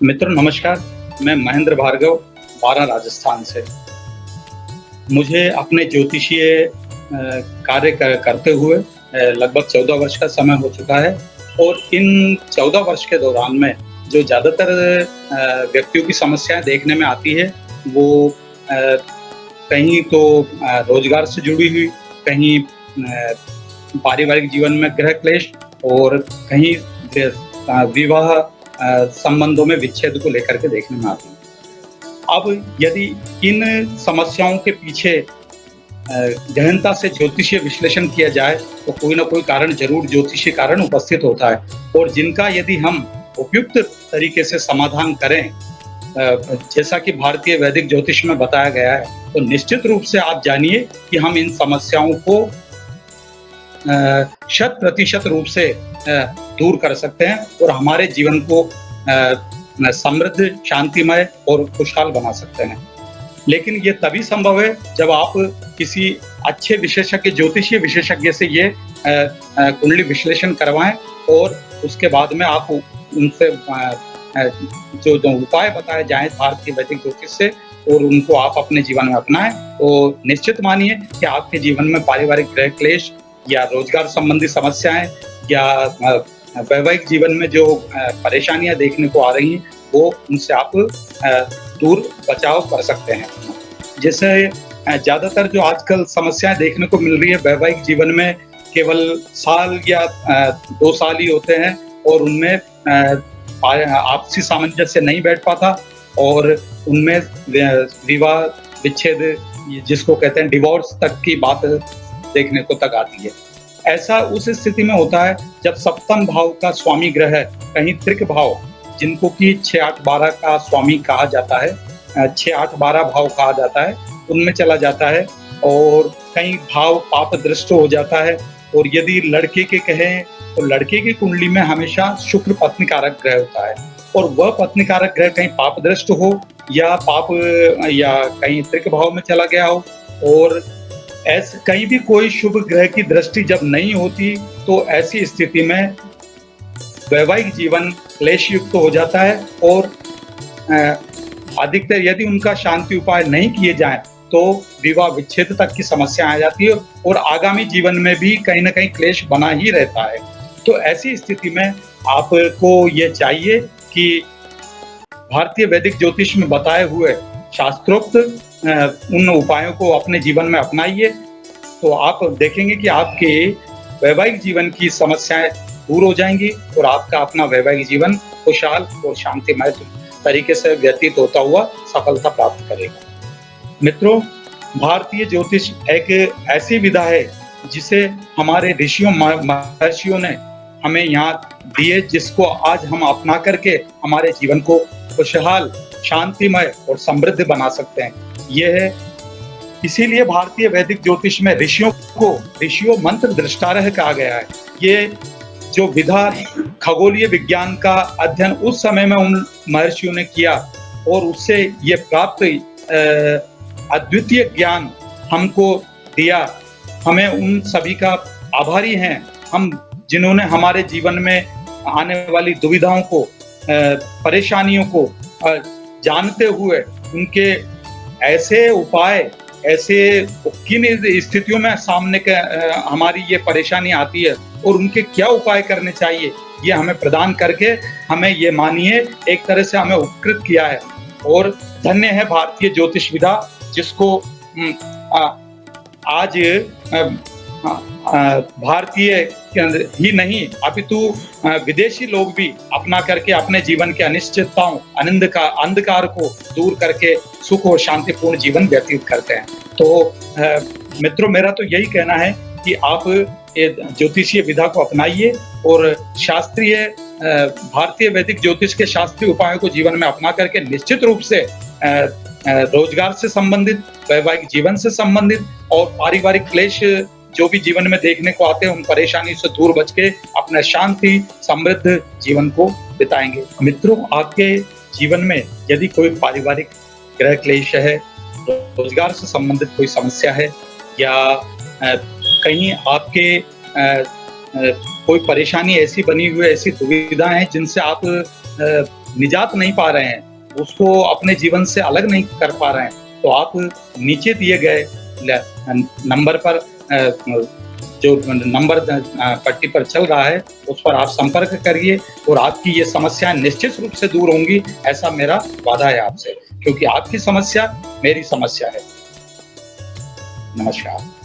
मित्र नमस्कार, मैं महेंद्र भार्गव, बारां राजस्थान से। मुझे अपने ज्योतिषीय कार्य करते हुए लगभग 14 वर्ष का समय हो चुका है और इन 14 वर्ष के दौरान में जो ज़्यादातर व्यक्तियों की समस्याएँ देखने में आती है, वो कहीं तो रोज़गार से जुड़ी हुई, कहीं पारिवारिक जीवन में गृह क्लेश और कहीं विवाह संबंधों में विच्छेद को लेकर के देखने में आती है। अब यदि इन समस्याओं के पीछे गहनता से ज्योतिषीय विश्लेषण किया जाए, तो कोई न कोई कारण ज़रूर ज्योतिषीय कारण उपस्थित होता है और जिनका यदि हम उपयुक्त तरीके से समाधान करें, जैसा कि भारतीय वैदिक ज्योतिष में बताया गया है, तो निश्चित रूप से आप जानिए कि हम इन समस्याओं को 100% रूप से दूर कर सकते हैं और हमारे जीवन को समृद्ध, शांतिमय और खुशहाल बना सकते हैं। लेकिन ये तभी संभव है जब आप किसी अच्छे विशेषज्ञ, ज्योतिषीय विशेषज्ञ से ये कुंडली विश्लेषण करवाएँ और उसके बाद में आप उनसे जो उपाय बताए जाएँ भारतीय वैदिक ज्योतिष से और उनको आप अपने जीवन में अपनाएँ, तो निश्चित मानिए कि आपके जीवन में पारिवारिक गृह क्लेश या रोजगार संबंधी समस्याएँ या वैवाहिक जीवन में जो परेशानियाँ देखने को आ रही हैं, वो उनसे आप दूर बचाव कर सकते हैं। जैसे ज़्यादातर जो आजकल समस्याएँ देखने को मिल रही है वैवाहिक जीवन में, केवल साल या 2 साल ही होते हैं और उनमें आपसी सामंजस्य नहीं बैठ पाता और उनमें विवाह, विच्छेद, जिसको कहते हैं डिवोर्स तक की बात देखने को तक आती है। ऐसा उस स्थिति में होता है जब सप्तम भाव का स्वामी ग्रह है, कहीं त्रिक भाव, जिनको कि 6, 8, 12 का स्वामी कहा जाता है, 6, 8, 12 भाव कहा जाता है, उनमें चला जाता है और कहीं भाव पाप दृष्ट हो जाता है। और यदि लड़के के कहें तो लड़के की कुंडली में हमेशा शुक्र पत्नी कारक ग्रह होता है और वह पत्नी कारक ग्रह कहीं पाप दृष्ट हो या कहीं त्रिक भाव में चला गया हो और ऐसे कहीं भी कोई शुभ ग्रह की दृष्टि जब नहीं होती, तो ऐसी स्थिति में वैवाहिक जीवन क्लेश युक्त हो जाता है और अधिकतर यदि उनका शांति उपाय नहीं किए जाएं, तो विवाह विच्छेद तक की समस्या आ जाती है और आगामी जीवन में भी कहीं न कहीं क्लेश बना ही रहता है। तो ऐसी स्थिति में आपको ये चाहिए कि भारतीय वैदिक ज्योतिष में बताए हुए शास्त्रोक्त उन उपायों को अपने जीवन में अपनाइए, तो आप देखेंगे कि आपके वैवाहिक जीवन की समस्याएं दूर हो जाएंगी और आपका अपना वैवाहिक जीवन खुशहाल और शांतिमय तरीके से व्यतीत होता हुआ सफलता प्राप्त करेगा। मित्रों, भारतीय ज्योतिष एक ऐसी विधा है जिसे हमारे ऋषियों महर्षियों ने हमें यहाँ दिए, जिसको आज हम अपना करके हमारे जीवन को खुशहाल, शांतिमय और समृद्ध बना सकते हैं। यह है इसीलिए भारतीय वैदिक ज्योतिष में ऋषियों मंत्र दृष्टारह कहा गया है। ये जो विधा खगोलीय विज्ञान का अध्ययन उस समय में उन महर्षियों ने किया और उससे ये प्राप्त अद्वितीय ज्ञान हमको दिया, हमें उन सभी का आभारी हैं हम, जिन्होंने हमारे जीवन में आने वाली दुविधाओं को, परेशानियों को जानते हुए उनके ऐसे उपाय, ऐसे किन स्थितियों में सामने हमारी ये परेशानी आती है और उनके क्या उपाय करने चाहिए, ये हमें प्रदान करके हमें ये मानिए एक तरह से हमें उपकृत किया है। और धन्य है भारतीय ज्योतिष विधा, जिसको आज भारतीय ही नहीं अपितु विदेशी लोग भी अपना करके अपने जीवन के अनिश्चितताओं, अंधकार को दूर करके सुख और शांतिपूर्ण जीवन व्यतीत करते हैं। तो मित्रों, मेरा तो यही कहना है कि आप ज्योतिषीय विधा को अपनाइए और शास्त्रीय भारतीय वैदिक ज्योतिष के शास्त्रीय उपायों को जीवन में अपना करके निश्चित रूप से रोजगार से संबंधित, वैवाहिक जीवन से संबंधित और पारिवारिक क्लेश जो भी जीवन में देखने को आते हैं, उन परेशानी से दूर बच के अपना शांति समृद्ध जीवन को बिताएंगे। मित्रों, आपके जीवन में यदि कोई पारिवारिक गृह क्लेश है, रोजगार से संबंधित कोई समस्या है या कहीं आपके कोई परेशानी ऐसी बनी हुई है, ऐसी दुविधा है जिनसे आप निजात नहीं पा रहे हैं, उसको अपने जीवन से अलग नहीं कर पा रहे हैं, तो आप नीचे दिए गए नंबर पर जो नंबर पट्टी पर चल रहा है, उस पर आप संपर्क करिए और आपकी ये समस्याएँ निश्चित रूप से दूर होंगी, ऐसा मेरा वादा है आपसे, क्योंकि आपकी समस्या मेरी समस्या है। नमस्कार।